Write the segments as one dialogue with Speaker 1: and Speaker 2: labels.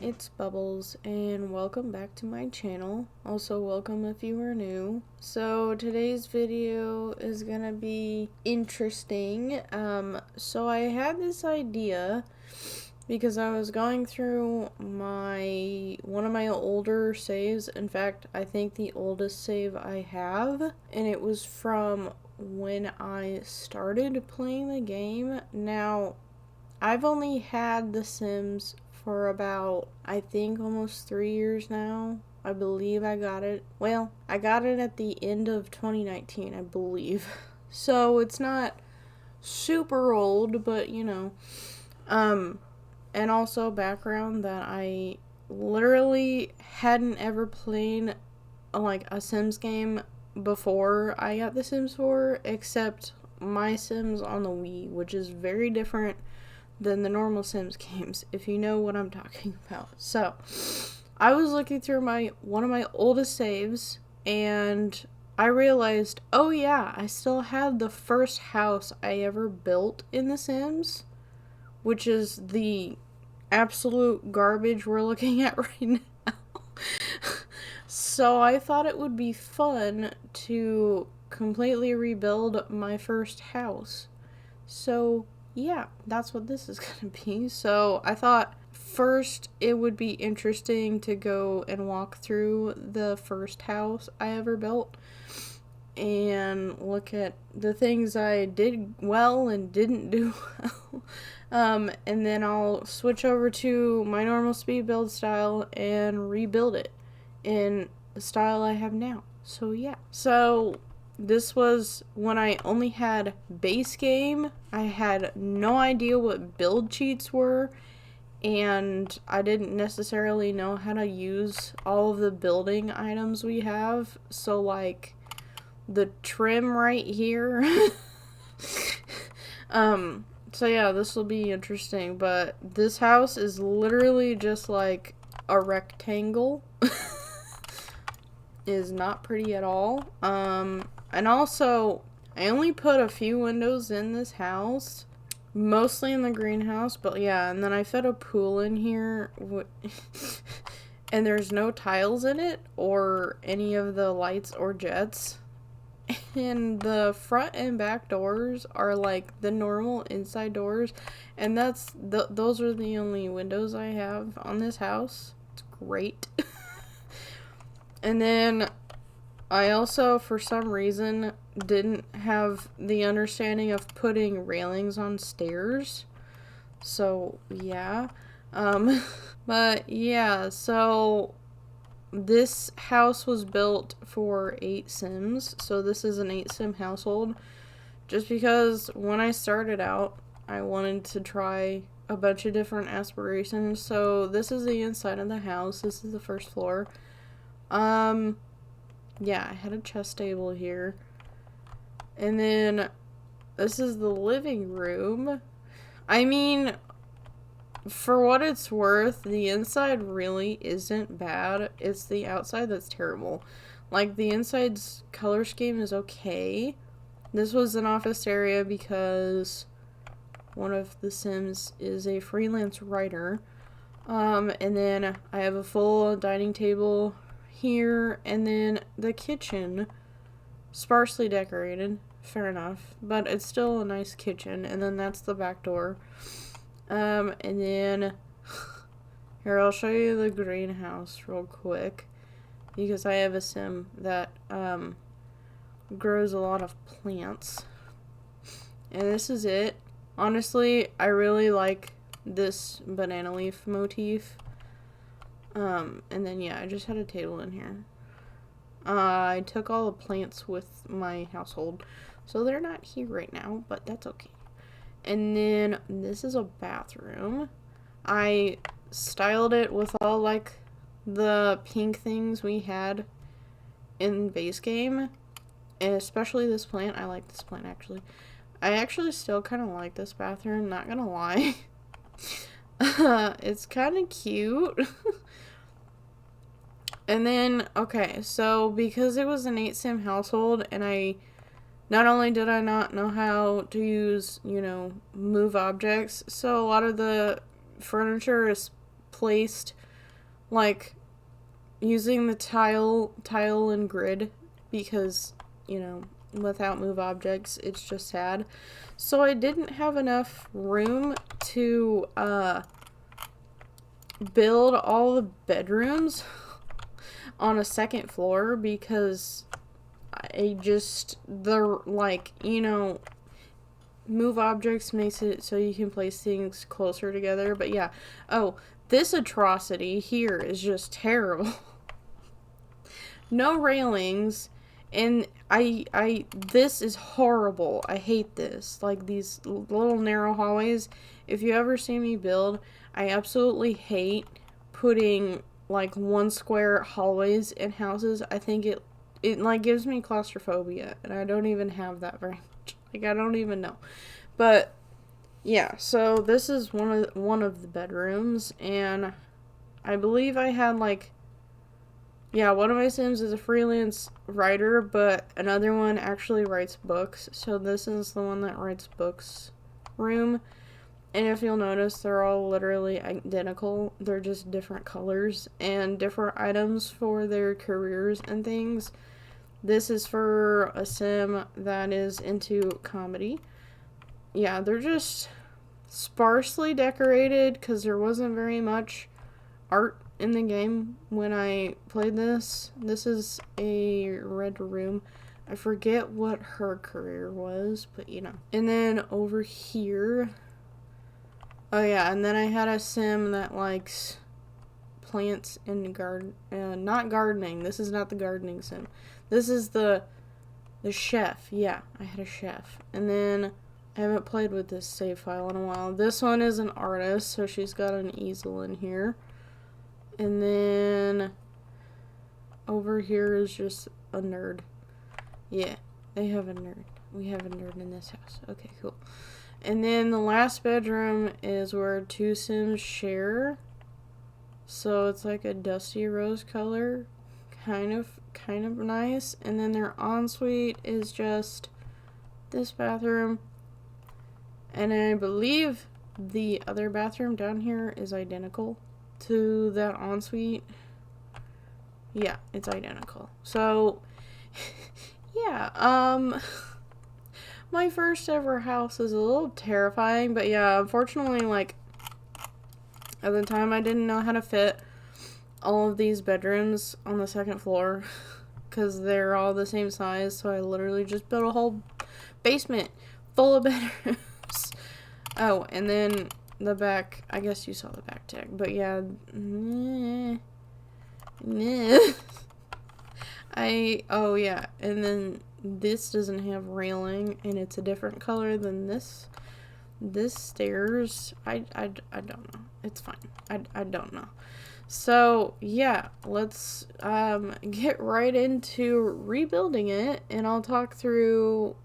Speaker 1: it's Bubbles, and welcome back to my channel. Also, welcome if you are new. So, today's video is gonna be interesting. So I had this idea because I was going through one of my older saves. In fact, I think the oldest save I have, and it was from when I started playing the game. Now, I've only had The Sims for about, I think, almost 3 years now. I believe I got it. Well, I got it at the end of 2019, I believe. So it's not super old, but you know. And also background that I literally hadn't ever played like a Sims game before I got The Sims 4, except my Sims on the Wii, which is very different than the normal Sims games, if you know what I'm talking about. So, I was looking through one of my oldest saves, and I realized, oh yeah, I still had the first house I ever built in The Sims, which is the absolute garbage we're looking at right now. So I thought it would be fun to completely rebuild my first house. So yeah, that's what this is gonna be. So I thought first it would be interesting to go and walk through the first house I ever built and look at the things I did well and didn't do well. And then I'll switch over to my normal speed build style and rebuild it in the style I have now. So yeah. So this was when I only had base game. I had no idea what build cheats were, and I didn't necessarily know how to use all of the building items we have. So like the trim right here. So yeah, this will be interesting, but this house is literally just like a rectangle. Is not pretty at all. And also, I only put a few windows in this house, mostly in the greenhouse, but yeah, and then I fit a pool in here, and there's no tiles in it, or any of the lights or jets. And the front and back doors are like the normal inside doors, and those are the only windows I have on this house. It's great. And then I also, for some reason, didn't have the understanding of putting railings on stairs. So, yeah. But yeah, so this house was built for 8 Sims. So this is an 8 Sim household. Just because when I started out, I wanted to try a bunch of different aspirations. So this is the inside of the house. This is the first floor. Yeah, I had a chest table here. And then this is the living room. I mean, for what it's worth, the inside really isn't bad. It's the outside that's terrible. Like, the inside's color scheme is okay. This was an office area because one of the Sims is a freelance writer. And then I have a full dining table here, and then the kitchen, sparsely decorated, fair enough, but it's still a nice kitchen. And then that's the back door. And then here, I'll show you the greenhouse real quick, because I have a Sim that grows a lot of plants, and this is it. Honestly, I really like this banana leaf motif. And then yeah, I just had a table in here. I took all the plants with my household, so they're not here right now, but that's okay. And then this is a bathroom. I styled it with all like the pink things we had in base game, and especially this plant. I like this plant actually. I actually still kind of like this bathroom, not gonna lie. It's kind of cute. And then, okay, so because it was an 8 Sim household, and not only did I not know how to use, move objects, so a lot of the furniture is placed like using the tile and grid, because, you know, without move objects, it's just sad. So I didn't have enough room to build all the bedrooms on a second floor, because like, you know, move objects makes it so you can place things closer together. But yeah, oh, this atrocity here is just terrible. No railings, and this is horrible. I hate this. Like, these little narrow hallways. If you ever see me build, I absolutely hate putting like one square hallways in houses. I think it like gives me claustrophobia, and I don't even have that very much. Like, I don't even know. But yeah, so this is one of the bedrooms, and I believe I had like, yeah, one of my Sims is a freelance writer, but another one actually writes books. So this is the one that writes books room. And if you'll notice, they're all literally identical. They're just different colors and different items for their careers and things. This is for a Sim that is into comedy. Yeah, they're just sparsely decorated because there wasn't very much art in the game when I played this. This is a red room. I forget what her career was, but you know. And then over here, oh yeah, and then I had a Sim that likes plants and not gardening. This is not the gardening Sim. This is the chef. Yeah, I had a chef. And then I haven't played with this save file in a while. This one is an artist, so she's got an easel in here. And then over here is just a nerd. Yeah, they have a nerd. We have a nerd in this house. Okay, cool. And then the last bedroom is where two Sims share. So it's like a dusty rose color. Kind of nice. And then their ensuite is just this bathroom. And I believe the other bathroom down here is identical to that ensuite. Yeah, it's identical. So yeah, my first ever house is a little terrifying, but yeah, unfortunately, like, at the time I didn't know how to fit all of these bedrooms on the second floor because they're all the same size, so I literally just built a whole basement full of bedrooms. Oh, and then the back, I guess you saw the back deck, but yeah, oh yeah, and then this doesn't have railing, and it's a different color than this stairs. I don't know. It's fine. I don't know. So yeah, let's get right into rebuilding it, and I'll talk through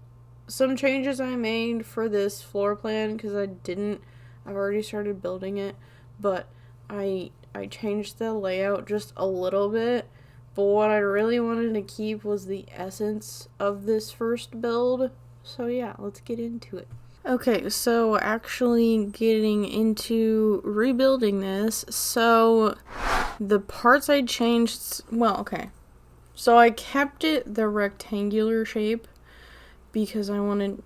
Speaker 1: some changes I made for this floor plan, because I've already started building it, but I changed the layout just a little bit. But what I really wanted to keep was the essence of this first build. So yeah, let's get into it. Okay, so actually getting into rebuilding this. So the parts I changed, well, okay. So I kept it the rectangular shape because I wanted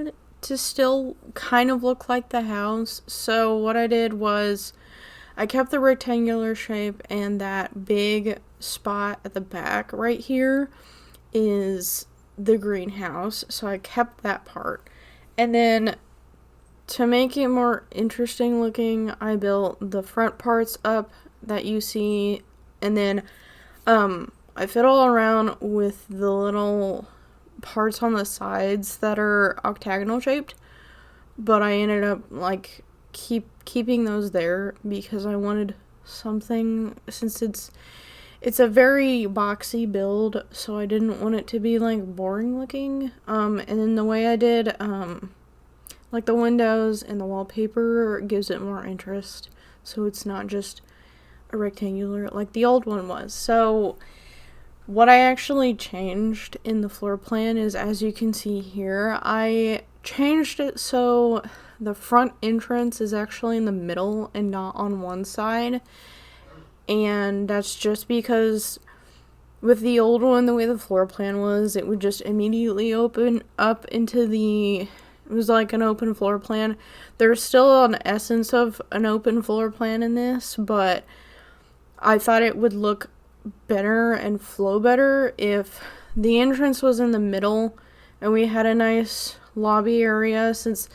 Speaker 1: it to still kind of look like the house. So what I did was I kept the rectangular shape, and that big spot at the back right here is the greenhouse. So I kept that part. And then to make it more interesting looking, I built the front parts up that you see, and then I fiddle around with the little parts on the sides that are octagonal shaped, but I ended up like keeping those there because I wanted something, since it's a very boxy build, so I didn't want it to be like boring looking. And then the way I did like the windows and the wallpaper gives it more interest, so it's not just a rectangular like the old one was. So what I actually changed in the floor plan is, as you can see here, I changed it so the front entrance is actually in the middle and not on one side. and that's just because with the old one, the way the floor plan was, it would just immediately open up into it was like an open floor plan. There's still an essence of an open floor plan in this, but I thought it would look better and flow better if the entrance was in the middle and we had a nice lobby area, since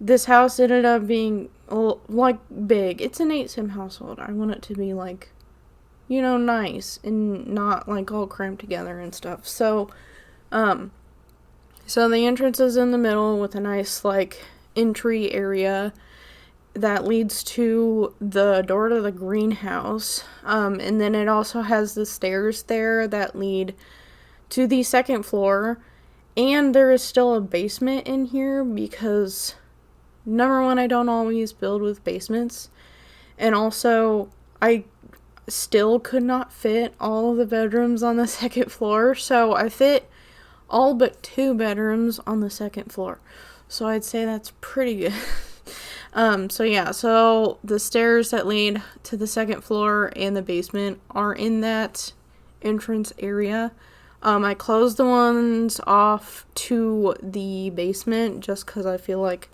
Speaker 1: this house ended up being like big. It's an 8-sim household. I want it to be like, you know, nice and not like all cramped together and stuff. So the entrance is in the middle with a nice like entry area that leads to the door to the greenhouse. And then it also has the stairs there that lead to the second floor. And there is still a basement in here because, number one, I don't always build with basements. And also, I still could not fit all of the bedrooms on the second floor, so I fit all but 2 bedrooms on the second floor. So I'd say that's pretty good. So the stairs that lead to the second floor and the basement are in that entrance area. I closed the ones off to the basement just because I feel like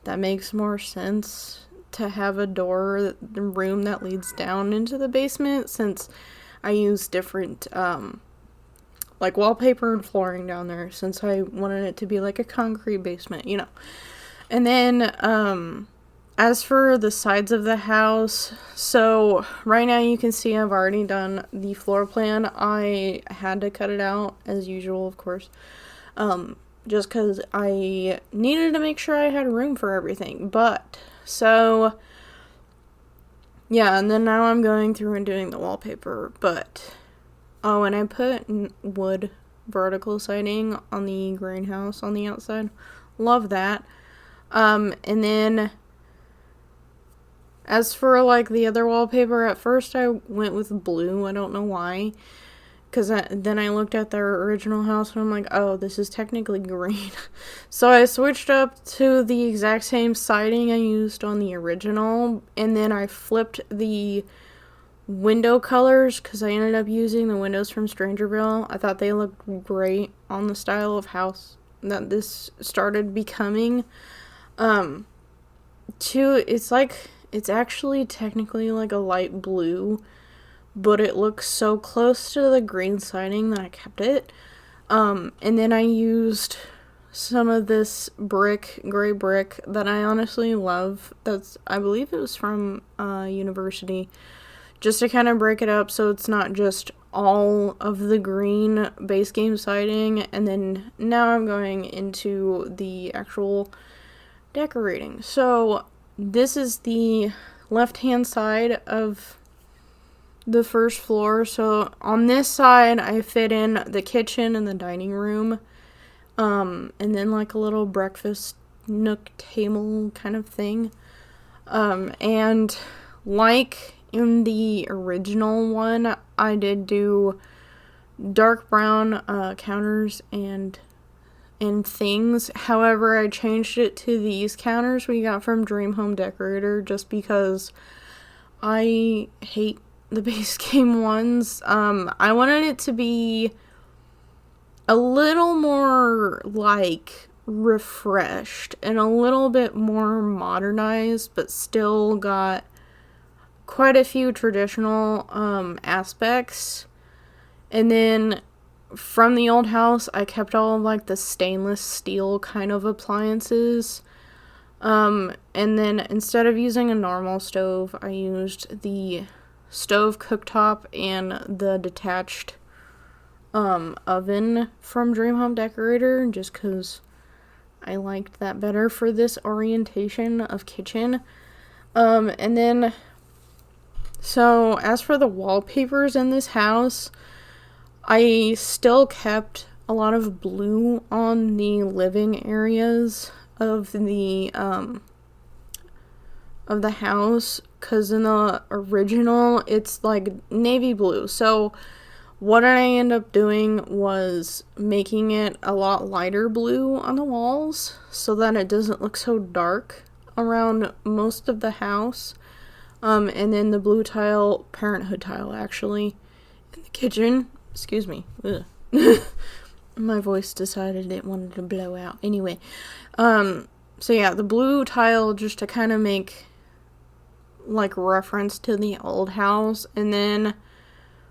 Speaker 1: that makes more sense to have a door, the room that leads down into the basement, since I use different like wallpaper and flooring down there, since I wanted it to be like a concrete basement, you know. And then as for the sides of the house, so right now you can see I've already done the floor plan. I had to cut it out as usual, of course, just because I needed to make sure I had room for everything. But so yeah, and then now I'm going through and doing the wallpaper. But and I put wood vertical siding on the greenhouse on the outside. Love that. And then as for like the other wallpaper, at first I went with blue. I don't know why, because then I looked at their original house and I'm like, oh, this is technically green. So I switched up to the exact same siding I used on the original, and then I flipped the window colors because I ended up using the windows from Strangerville. I thought they looked great on the style of house that this started becoming. It's actually technically like a light blue, but it looks so close to the green siding that I kept it. And then I used some of this gray brick that I honestly love. I believe it was from university, just to kind of break it up so it's not just all of the green base game siding. And then now I'm going into the actual decorating. So this is the left-hand side of the first floor. So on this side, I fit in the kitchen and the dining room, and then like a little breakfast nook table kind of thing. And like in the original one, I did do dark brown counters and things. However, I changed it to these counters we got from Dream Home Decorator just because I hate the base game ones. I wanted it to be a little more like refreshed and a little bit more modernized, but still got quite a few traditional aspects. And then from the old house, I kept all of like the stainless steel kind of appliances. And then instead of using a normal stove, I used the stove cooktop and the detached oven from Dream Home Decorator, just because I liked that better for this orientation of kitchen. And then, so as for the wallpapers in this house, I still kept a lot of blue on the living areas of the house, because in the original it's like navy blue. So what I end up doing was making it a lot lighter blue on the walls so that it doesn't look so dark around most of the house. And then the blue tile, parenthood tile actually, in the kitchen. Excuse me. Ugh. My voice decided it wanted to blow out. Anyway, so yeah, the blue tile just to kind of make like reference to the old house. And then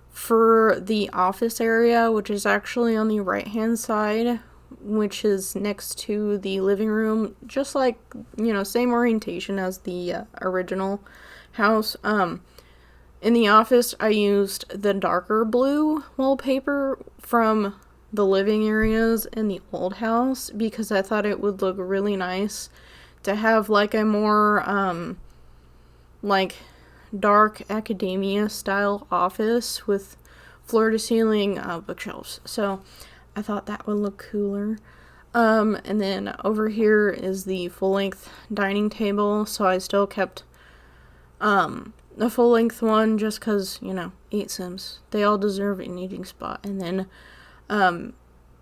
Speaker 1: for the office area, which is actually on the right hand side, which is next to the living room, just like, you know, same orientation as the original house. In the office, I used the darker blue wallpaper from the living areas in the old house because I thought it would look really nice to have like a more like dark academia style office with floor to ceiling bookshelves. So I thought that would look cooler. And then over here is the full length dining table. So I still kept a full length one just because, you know, 8 Sims. They all deserve an eating spot. And then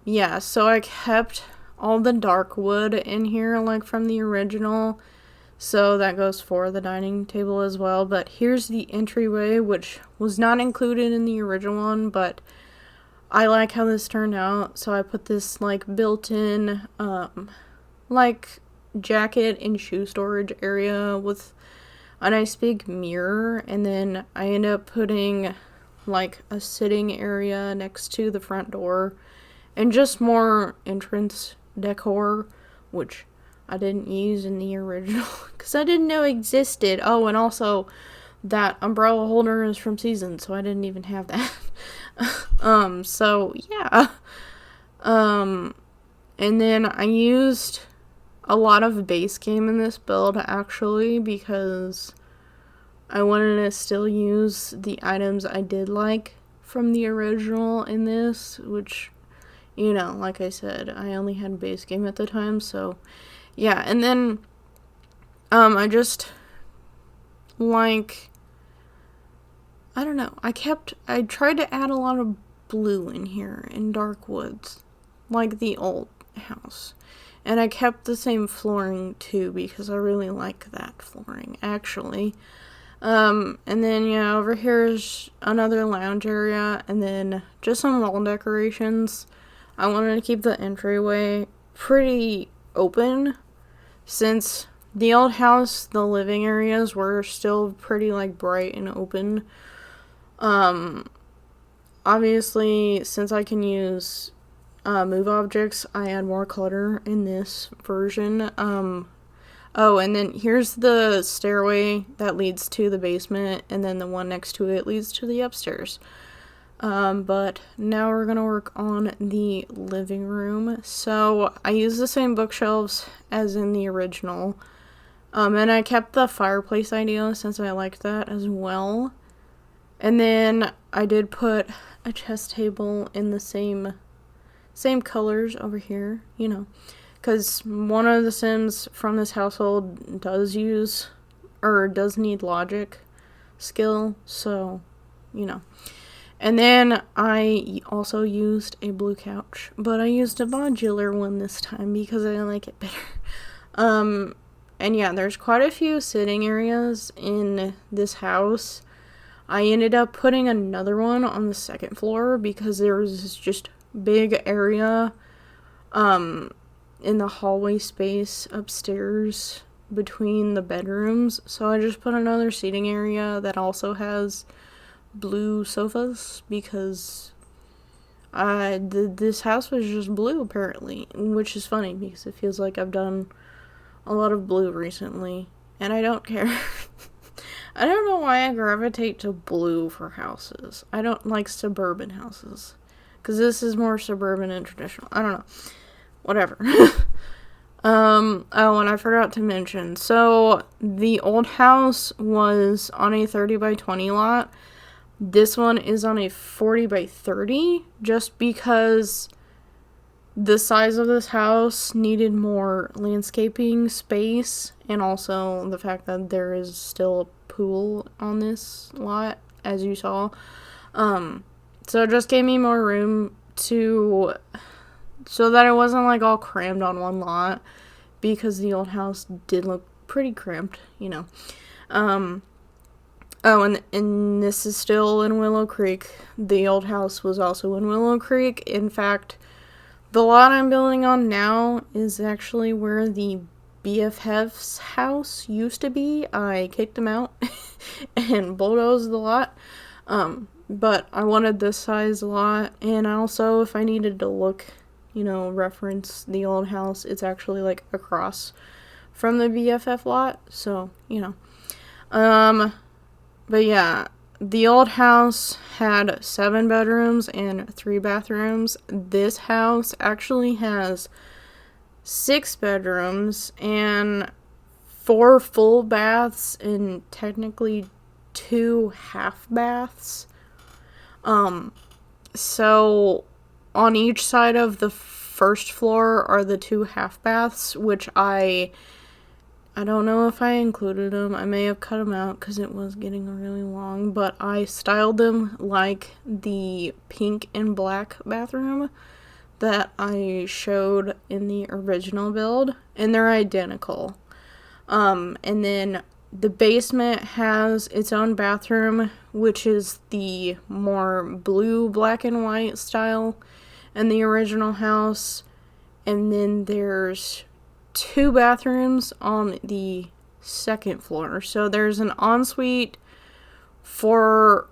Speaker 1: yeah, so I kept all the dark wood in here like from the original. So that goes for the dining table as well. But here's the entryway, which was not included in the original one, but I like how this turned out. So I put this like built-in like jacket and shoe storage area with a nice big mirror, and then I end up putting like a sitting area next to the front door and just more entrance decor, which I didn't use in the original because I didn't know existed. Oh, and also that umbrella holder is from Season, so I didn't even have that. So yeah. And then I used a lot of base game in this build actually because I wanted to still use the items I did like from the original in this, which, you know, like I said, I only had base game at the time, so yeah. And then I just like, I don't know, I tried to add a lot of blue in here in dark woods like the old house. And I kept the same flooring too because I really like that flooring actually. And then yeah, over here is another lounge area and then just some wall decorations. I wanted to keep the entryway pretty open since the old house, the living areas were still pretty like bright and open. Obviously, since I can use move objects, I add more clutter in this version. Oh, and then here's the stairway that leads to the basement, and then the one next to it leads to the upstairs. But now we're gonna work on the living room. So I use the same bookshelves as in the original. And I kept the fireplace idea since I liked that as well. And then I did put a chess table in the same colors over here, you know, because one of the Sims from this household does need logic skill, so, you know. And then I also used a blue couch, but I used a modular one this time because I like it better. And yeah, there's quite a few sitting areas in this house. I ended up putting another one on the second floor because there was this just big area in the hallway space upstairs between the bedrooms. So I just put another seating area that also has blue sofas because this house was just blue apparently, which is funny because it feels like I've done a lot of blue recently and I don't care. I don't know why I gravitate to blue for houses. I don't like suburban houses because this is more suburban and traditional. I don't know. Whatever. Oh, and I forgot to mention. So the old house was on a 30 by 20 lot. This one is on a 40 by 30 just because the size of this house needed more landscaping space and also the fact that there is still a pool on this lot, as you saw. So it just gave me more room so that it wasn't like all crammed on one lot because the old house did look pretty cramped, you know. Oh, and this is still in Willow Creek. The old house was also in Willow Creek. In fact, the lot I'm building on now is actually where the BFF's house used to be. I kicked them out and bulldozed the lot. But I wanted this size lot, and also if I needed to look, reference the old house, it's actually like across from the BFF lot, so, but yeah, the old house had 7 bedrooms and 3 bathrooms. This house actually has 6 bedrooms and 4 full baths and technically 2 half baths. So on each side of the first floor are the 2 half baths, which I don't know if I included them. I may have cut them out because it was getting really long, but I styled them like the pink and black bathroom that I showed in the original build, and they're identical. And then the basement has its own bathroom, which is the more blue, black, and white style in the original house. And then there's 2 bathrooms on the second floor. So there's an ensuite are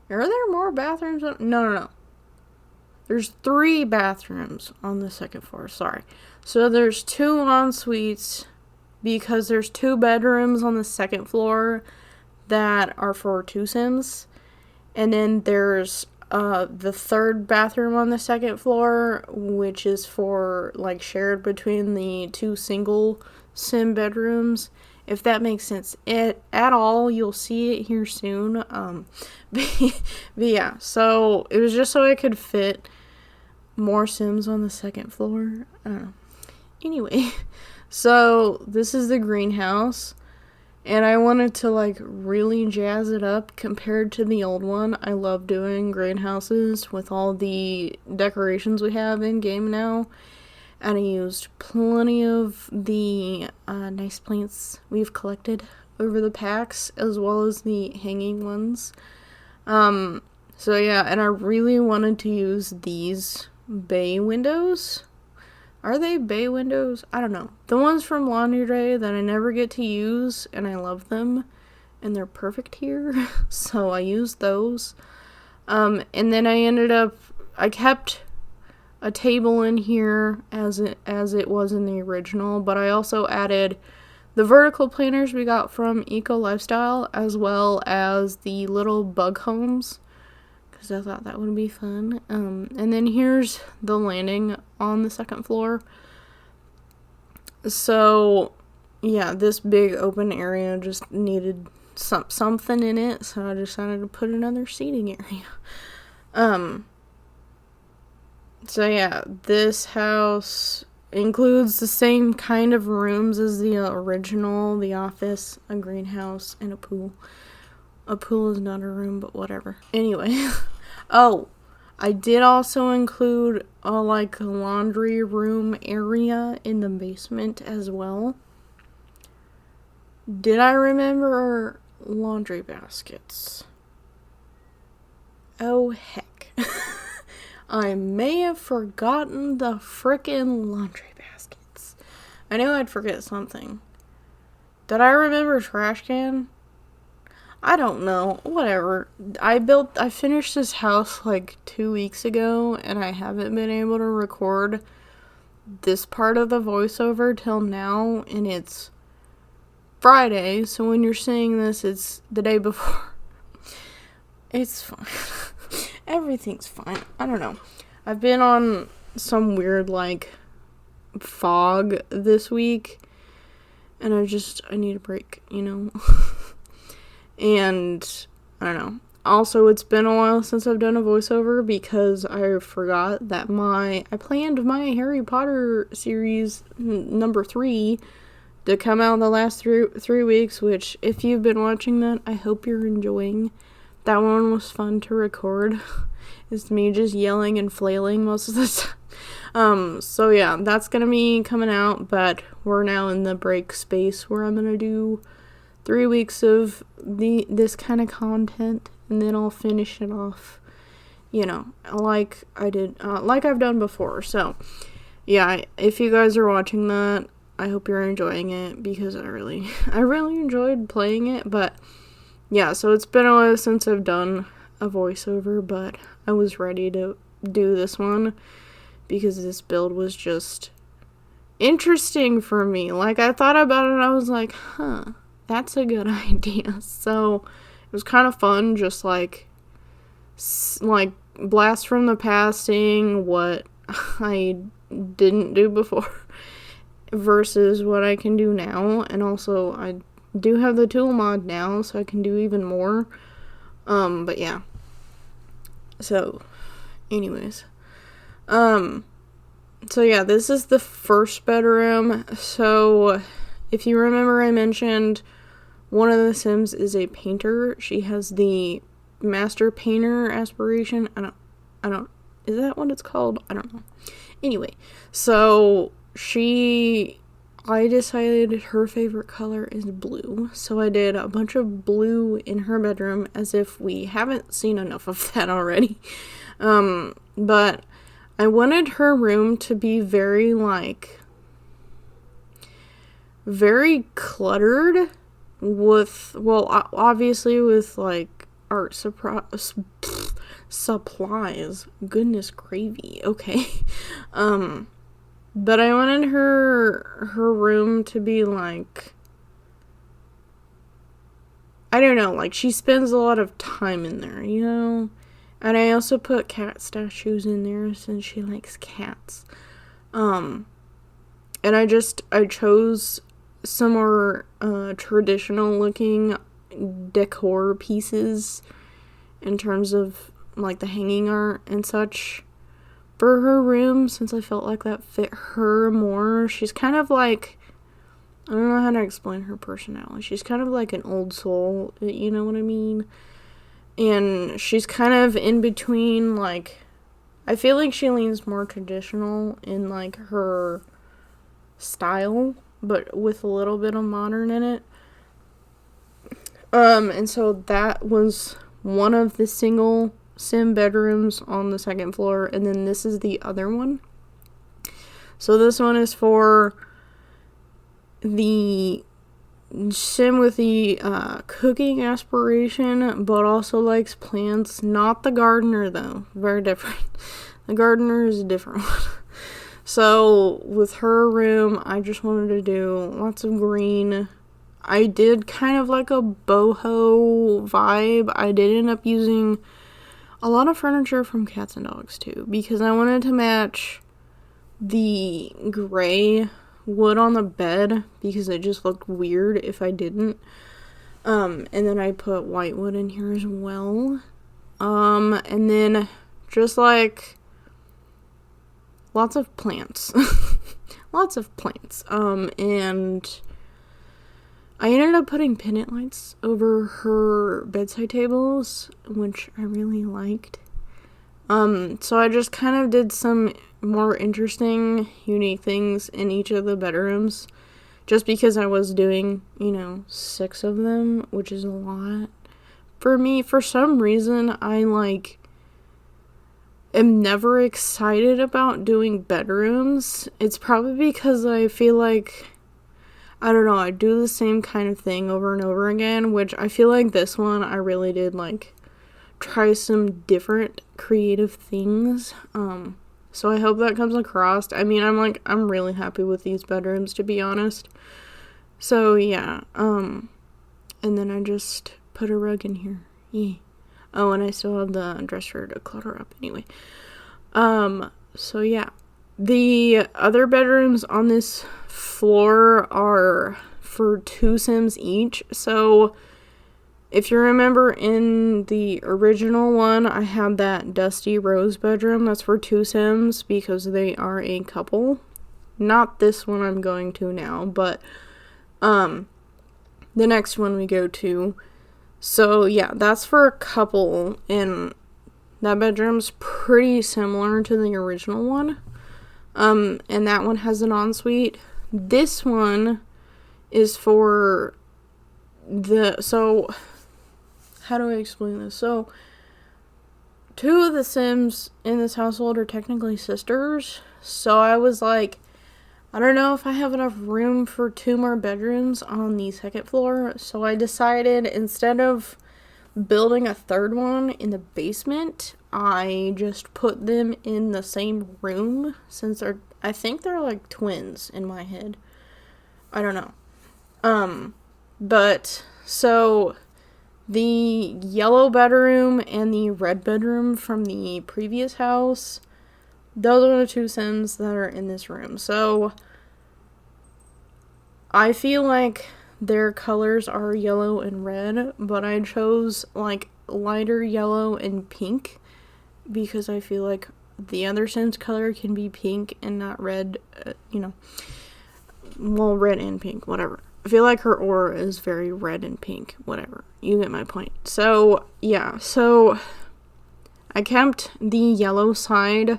Speaker 1: there more bathrooms? No. There's 3 bathrooms on the second floor, sorry. So there's 2 ensuites because there's 2 bedrooms on the second floor that are for 2 Sims. And then there's the 3rd bathroom on the second floor, which is for like shared between the 2 single Sim bedrooms. If that makes sense at all, you'll see it here soon. But yeah, so it was just so I could fit more Sims on the second floor. I don't know. Anyway, so this is the greenhouse, and I wanted to like really jazz it up compared to the old one. I love doing greenhouses with all the decorations we have in game now, and I used plenty of the nice plants we've collected over the packs, as well as the hanging ones. So yeah, and I really wanted to use these bay windows. Are they bay windows? I don't know. The ones from Laundry Day that I never get to use, and I love them, and they're perfect here, so I used those. And then I kept a table in here as it was in the original, but I also added the vertical planters we got from Eco Lifestyle, as well as the little bug homes, because I thought that would be fun. And then here's the landing on the second floor. So yeah, this big open area just needed something in it, so I decided to put another seating area. So yeah, this house includes the same kind of rooms as the original, the office, a greenhouse, and a pool. A pool is not a room, but whatever. Anyway, oh, I did also include a laundry room area in the basement as well. Did I remember laundry baskets? Oh heck. I may have forgotten the frickin' laundry baskets. I knew I'd forget something. Did I remember trash can? I don't know. Whatever. I finished this house 2 weeks ago, and I haven't been able to record this part of the voiceover till now, and it's Friday, so when you're seeing this, it's the day before. It's fine. Everything's fine. I don't know. I've been on some weird, fog this week, and I need a break, And, I don't know. Also, it's been a while since I've done a voiceover because I forgot that I planned my Harry Potter series number 3 to come out in the last 3 weeks, which, if you've been watching that, I hope you're enjoying. That one was fun to record. It's me just yelling and flailing most of the time. So yeah, that's gonna be coming out, but we're now in the break space where I'm gonna do 3 weeks of this kind of content, and then I'll finish it off, you know, like I did, like I've done before. So yeah, if you guys are watching that, I hope you're enjoying it, because I really enjoyed playing it. But yeah, so it's been a while since I've done a voiceover, but I was ready to do this one because this build was just interesting for me. Like, I thought about it and I was like, huh, that's a good idea. So it was kind of fun, just like blast from the past, seeing what I didn't do before versus what I can do now. And also I do have the tool mod now, so I can do even more. But yeah. So anyways, so yeah, this is the first bedroom. So if you remember, I mentioned one of the Sims is a painter. She has the master painter aspiration. I don't, is that what it's called? I don't know. Anyway, so I decided her favorite color is blue. So I did a bunch of blue in her bedroom, as if we haven't seen enough of that already. But I wanted her room to be very cluttered with, well, obviously with like art supplies. Goodness gravy. Okay. But I wanted her room to be like, I don't know, like she spends a lot of time in there, you know? And I also put cat statues in there since she likes cats. And I chose some more traditional looking decor pieces in terms of like the hanging art and such for her room, since I felt like that fit her more. She's kind of like, I don't know how to explain her personality. She's kind of like an old soul, you know what I mean? And she's kind of in between, like, I feel like she leans more traditional in like her style, but with a little bit of modern in it. And so that was one of the single Sim bedrooms on the second floor, and then this is the other one. So this one is for the Sim with the cooking aspiration, but also likes plants. Not the gardener though, very different. The gardener is a different one. So with her room, I just wanted to do lots of green. I did kind of like a boho vibe. I did end up using a lot of furniture from Cats and Dogs too, because I wanted to match the gray wood on the bed, because it just looked weird if I didn't. And then I put white wood in here as well. And then just like lots of plants. Lots of plants. And I ended up putting pendant lights over her bedside tables, which I really liked. So I just kind of did some more interesting, unique things in each of the bedrooms, just because I was doing, 6 of them, which is a lot. For me, for some reason, I am never excited about doing bedrooms. It's probably because I feel like, I don't know, I do the same kind of thing over and over again, which I feel like this one I really did try some different creative things. So I hope that comes across. I mean, I'm really happy with these bedrooms, to be honest. So yeah, and then I just put a rug in here. Yeah. Oh, and I still have the dresser to clutter up anyway. So yeah. The other bedrooms on this floor are for 2 Sims each. So if you remember, in the original one, I had that dusty rose bedroom. That's for 2 Sims because they are a couple. Not this one I'm going to now, but the next one we go to. So yeah, that's for a couple, and that bedroom's pretty similar to the original one. And that one has an ensuite. This one is for so how do I explain this? So 2 of the Sims in this household are technically sisters. So I was like, I don't know if I have enough room for 2 more bedrooms on the 2nd floor. So I decided, instead of building a 3rd one in the basement, I just put them in the same room, since I think they're like twins in my head. I don't know. But so the yellow bedroom and the red bedroom from the previous house, those are the 2 Sims that are in this room. So I feel like their colors are yellow and red, but I chose like lighter yellow and pink because I feel like the other Sim's color can be pink and not red, well, red and pink, whatever. I feel like her aura is very red and pink, whatever. You get my point. So, yeah, so I kept the yellow side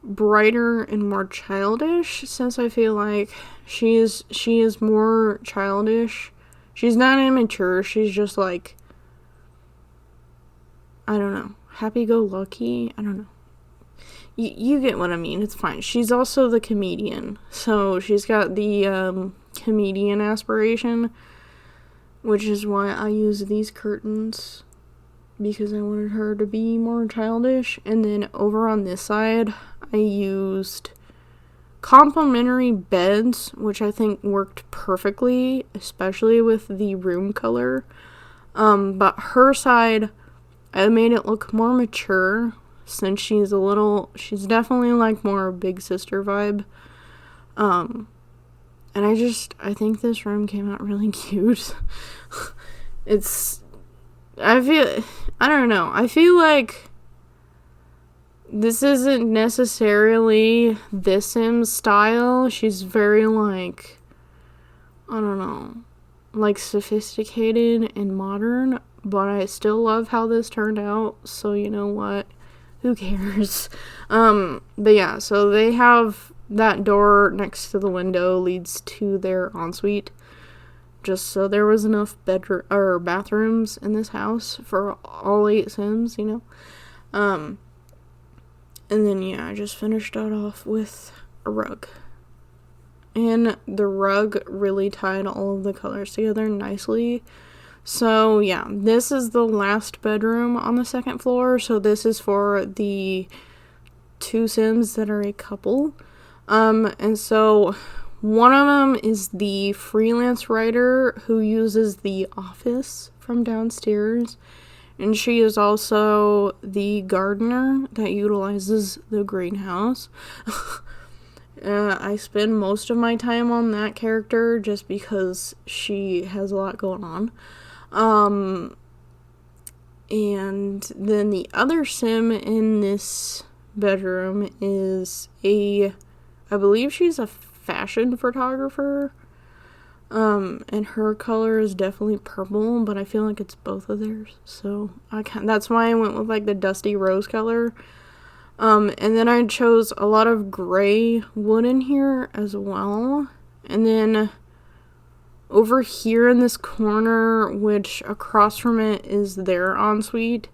Speaker 1: brighter and more childish, since I feel like she is more childish. She's not immature, she's just like, I don't know, happy-go-lucky. I don't know. You get what I mean. It's fine. She's also the comedian, so she's got the comedian aspiration, which is why I use these curtains, because I wanted her to be more childish. And then over on this side, I used complementary beds, which I think worked perfectly, especially with the room color. But her side, I made it look more mature, since she's definitely like more big sister vibe. And I think this room came out really cute. I don't know. I feel like this isn't necessarily this Sim's style. She's very like, I don't know, like sophisticated and modern, but I still love how this turned out, so you know what? Who cares? But yeah, so they have that door next to the window leads to their ensuite, just so there was enough bathrooms in this house for all 8 Sims, you know? And then, yeah, I just finished that off with a rug. And the rug really tied all of the colors together nicely. So, yeah, this is the last bedroom on the 2nd floor. So this is for the 2 Sims that are a couple. And so one of them is the freelance writer who uses the office from downstairs. And she is also the gardener that utilizes the greenhouse. I spend most of my time on that character just because she has a lot going on. And then the other Sim in this bedroom is I believe she's a fashion photographer. And her color is definitely purple, but I feel like it's both of theirs. So that's why I went with like the dusty rose color. And then I chose a lot of gray wood in here as well. And then over here in this corner, which across from it is their ensuite.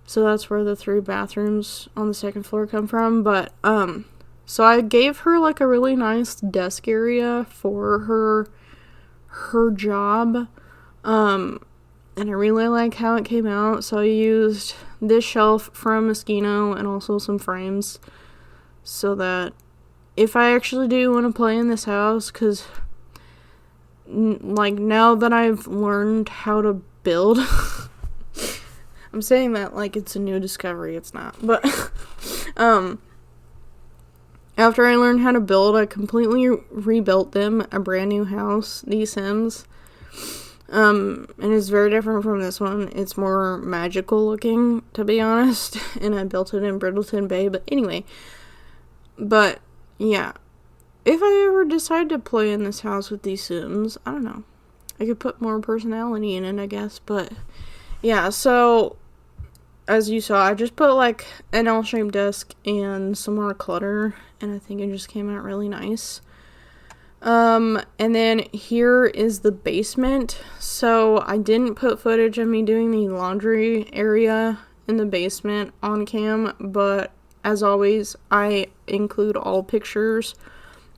Speaker 1: So that's where the 3 bathrooms on the 2nd floor come from. But, so I gave her like a really nice desk area for her job. And I really like how it came out. So I used this shelf from Moschino and also some frames, so that if I actually do want to play in this house, because like now that I've learned how to build, I'm saying that like it's a new discovery, it's not, but after I learned how to build, I completely rebuilt them a brand new house, these Sims. And it's very different from this one. It's more magical looking, to be honest, and I built it in Brittleton Bay. But anyway, yeah, if I ever decide to play in this house with these Sims, I don't know, I could put more personality in it, I guess. But yeah, so as you saw, I just put like an L-shaped desk and some more clutter, and I think it just came out really nice. And then here is the basement. So I didn't put footage of me doing the laundry area in the basement on cam, but as always, I include all pictures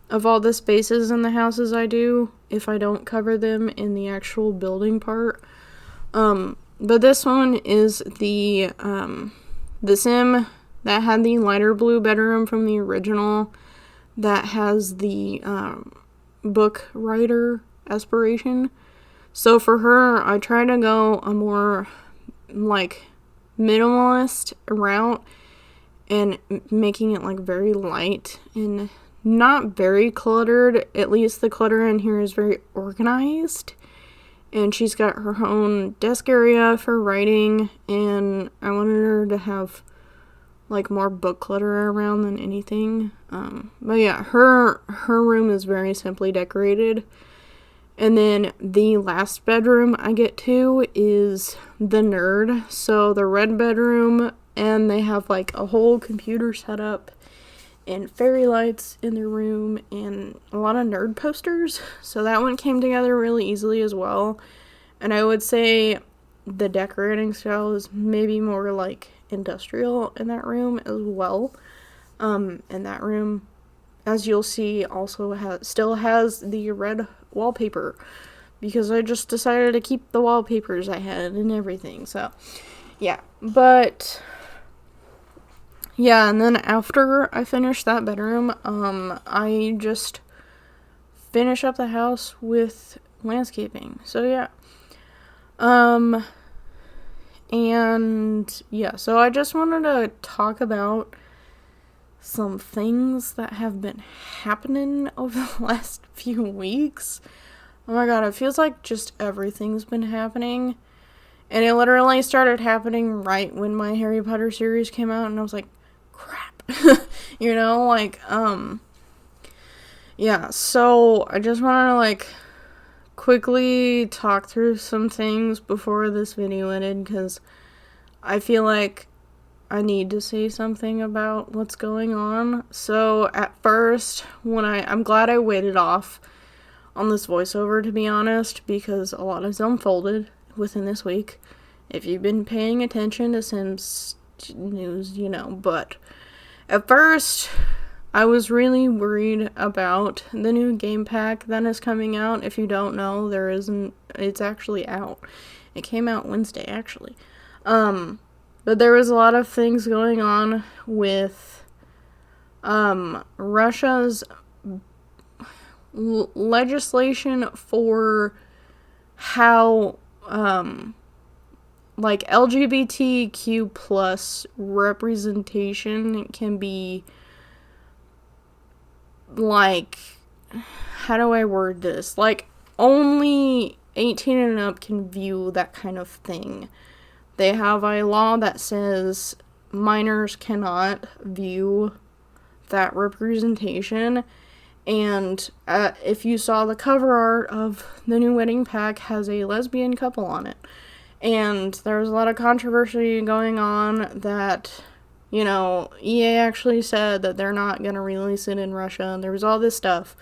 Speaker 1: of all the spaces in the houses I do if I don't cover them in the actual building part. But this one is the sim that had the lighter blue bedroom from the original that has the book writer aspiration. So for her, I try to go a more like minimalist route and making it like very light and not very cluttered. At least the clutter in here is very organized. And she's got her own desk area for writing, and I wanted her to have like more book clutter around than anything. But yeah, her room is very simply decorated. And then the last bedroom I get to is the nerd. So the red bedroom, and they have like a whole computer set up and fairy lights in their room and a lot of nerd posters. So that one came together really easily as well. And I would say the decorating style is maybe more like industrial in that room as well. And that room, as you'll see, also still has the red wallpaper because I just decided to keep the wallpapers I had and everything. So yeah, but yeah, and then after I finish that bedroom, I just finish up the house with landscaping. So yeah. And yeah, so I just wanted to talk about some things that have been happening over the last few weeks. Oh my god, it feels like just everything's been happening. And it literally started happening right when my Harry Potter series came out, and I was like, crap. You know, like, yeah, so I just wanted to, like, quickly talk through some things before this video ended, because I feel like I need to say something about what's going on. So at first, I'm glad I waited off on this voiceover, to be honest, because a lot has unfolded within this week. If you've been paying attention to Sims news, you know, but at first I was really worried about the new game pack that is coming out. If you don't know, it's actually out. It came out Wednesday, actually. But there was a lot of things going on with, Russia's legislation for how, like, LGBTQ plus representation can be, like, how do I word this? Like, only 18 and up can view that kind of thing. They have a law that says minors cannot view that representation. And if you saw the cover art of the new wedding pack, has a lesbian couple on it. And there's a lot of controversy going on that, you know, EA actually said that they're not going to release it in Russia, and there was all this stuff.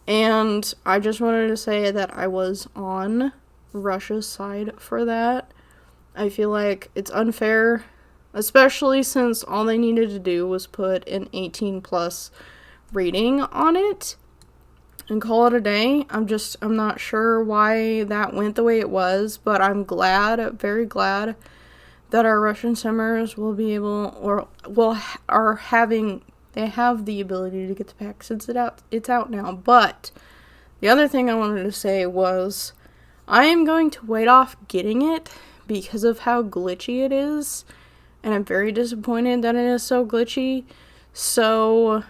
Speaker 1: And I just wanted to say that I was on Russia's side for that. I feel like it's unfair, especially since all they needed to do was put an 18 plus rating on it and call it a day. I'm not sure why that went the way it was, but I'm glad, very glad, that our Russian simmers will be able, they have the ability to get the pack since it's out now. But the other thing I wanted to say was I am going to wait off getting it because of how glitchy it is, and I'm very disappointed that it is so glitchy. So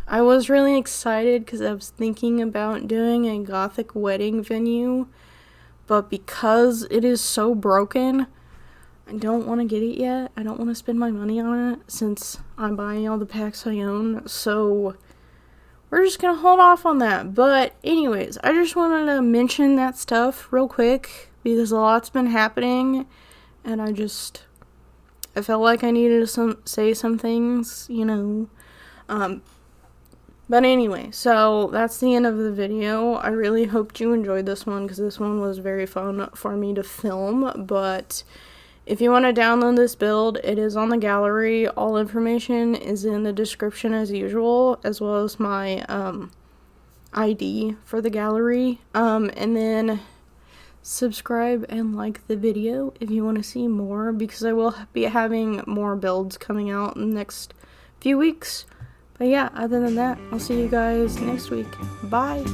Speaker 1: I was really excited because I was thinking about doing a gothic wedding venue, but because it is so broken, I don't want to get it yet. I don't want to spend my money on it since I'm buying all the packs I own. So we're just going to hold off on that. But anyways, I just wanted to mention that stuff real quick because a lot's been happening, and I felt like I needed to say some things, you know. But anyway, so that's the end of the video. I really hoped you enjoyed this one because this one was very fun for me to film. But if you want to download this build, it is on the gallery. All information is in the description as usual, as well as my ID for the gallery. And then subscribe and like the video if you want to see more, because I will be having more builds coming out in the next few weeks. But yeah, other than that, I'll see you guys next week. Bye!